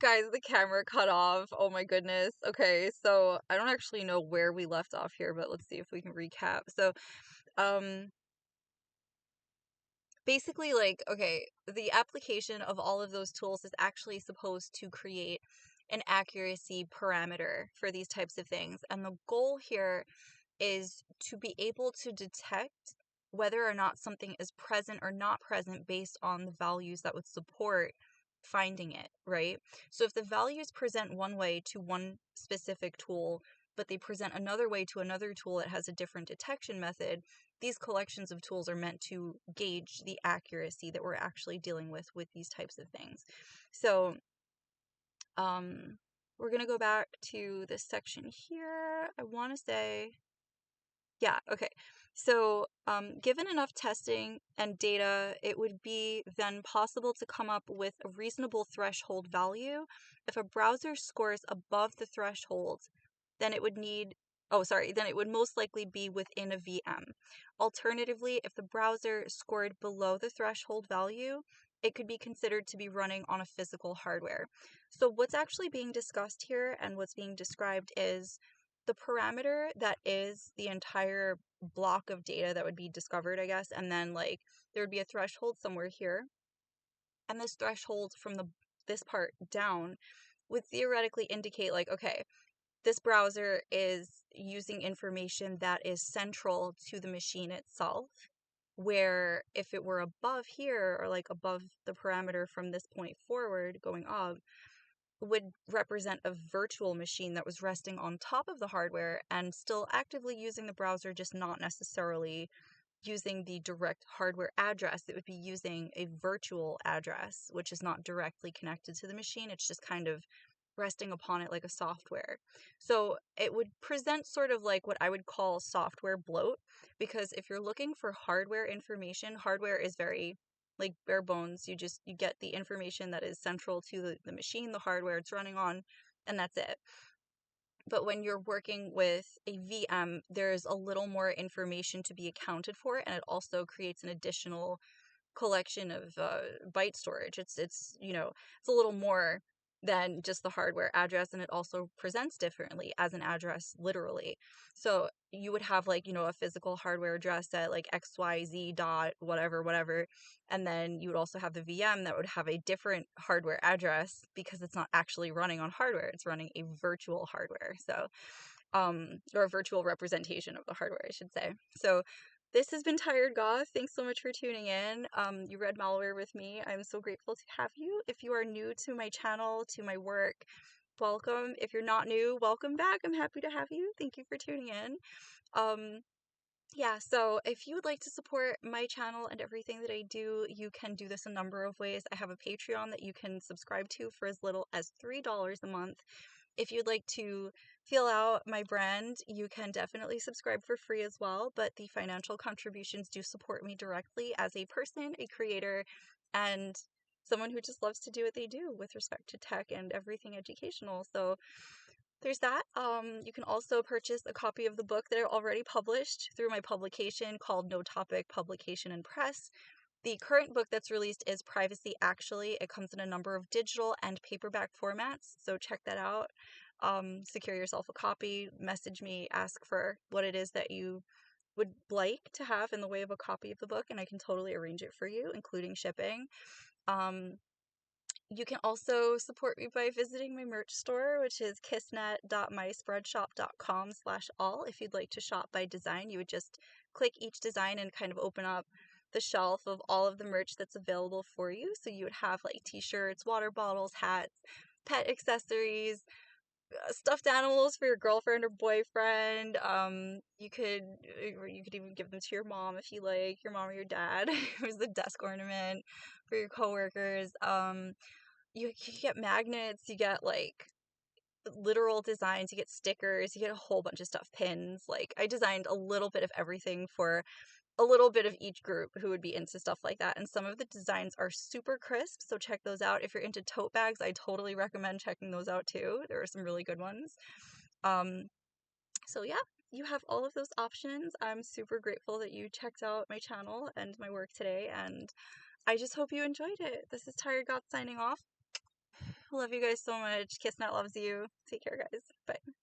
Guys, the camera cut off. Oh my goodness. Okay, so I don't actually know where we left off here, but let's see if we can recap. So, um, basically, like, okay, the application of all of those tools is actually supposed to create an accuracy parameter for these types of things. And the goal here is to be able to detect whether or not something is present or not present based on the values that would support finding it, right? So if the values present one way to one specific tool, but they present another way to another tool that has a different detection method, these collections of tools are meant to gauge the accuracy that we're actually dealing with these types of things. So we're going to go back to this section here. I want to say, yeah, okay. So, given enough testing and data, it would be then possible to come up with a reasonable threshold value. If a browser scores above the threshold, then it would then it would most likely be within a VM. Alternatively, if the browser scored below the threshold value, it could be considered to be running on a physical hardware. So what's actually being discussed here and what's being described is the parameter that is the entire block of data that would be discovered, I guess, and then like there would be a threshold somewhere here, and this threshold from this part down would theoretically indicate like, okay, this browser is using information that is central to the machine itself, where if it were above here or like above the parameter from this point forward going up, would represent a virtual machine that was resting on top of the hardware and still actively using the browser, just not necessarily using the direct hardware address. It would be using a virtual address, which is not directly connected to the machine. It's just kind of resting upon it like a software. So it would present sort of like what I would call software bloat, because if you're looking for hardware information, hardware is very like bare bones. You get the information that is central to the machine, the hardware it's running on, and that's it. But when you're working with a VM, there's a little more information to be accounted for, and it also creates an additional collection of byte storage. It's it's a little more than just the hardware address, and it also presents differently as an address literally. So you would have like, a physical hardware address at like XYZ dot whatever, and then you would also have the VM that would have a different hardware address because it's not actually running on hardware, it's running a virtual hardware. So or a virtual representation of the hardware, I should say. So this has been Tired Goth. Thanks so much for tuning in. You read Malware with me. I'm so grateful to have you. If you are new to my channel, to my work, welcome. If you're not new, welcome back. I'm happy to have you. Thank you for tuning in. Yeah, so if you would like to support my channel and everything that I do, you can do this a number of ways. I have a Patreon that you can subscribe to for as little as $3 a month. If you'd like to feel out my brand, you can definitely subscribe for free as well, but the financial contributions do support me directly as a person, a creator, and someone who just loves to do what they do with respect to tech and everything educational. So there's that. You can also purchase a copy of the book that I already published through my publication called No Topic Publication and Press. The current book that's released is Privacy Actually. It comes in a number of digital and paperback formats, so check that out. Secure yourself a copy, message me, ask for what it is that you would like to have in the way of a copy of the book, and I can totally arrange it for you, including shipping. You can also support me by visiting my merch store, which is kissnet.myspreadshop.com/all. If you'd like to shop by design, you would just click each design and kind of open up the shelf of all of the merch that's available for you. So you would have like t-shirts, water bottles, hats, pet accessories, stuffed animals for your girlfriend or boyfriend. You could even give them to your mom if you like, your mom or your dad. Here's the desk ornament for your coworkers. You get magnets, you get like literal designs, you get stickers, you get a whole bunch of stuff, pins. Like I designed a little bit of everything for a little bit of each group who would be into stuff like that. And some of the designs are super crisp, so check those out. If you're into tote bags, I totally recommend checking those out too. There are some really good ones. So yeah, you have all of those options. I'm super grateful that you checked out my channel and my work today, and I just hope you enjoyed it. This is Tired Goth signing off. I love you guys so much. KissNet loves you. Take care, guys. Bye.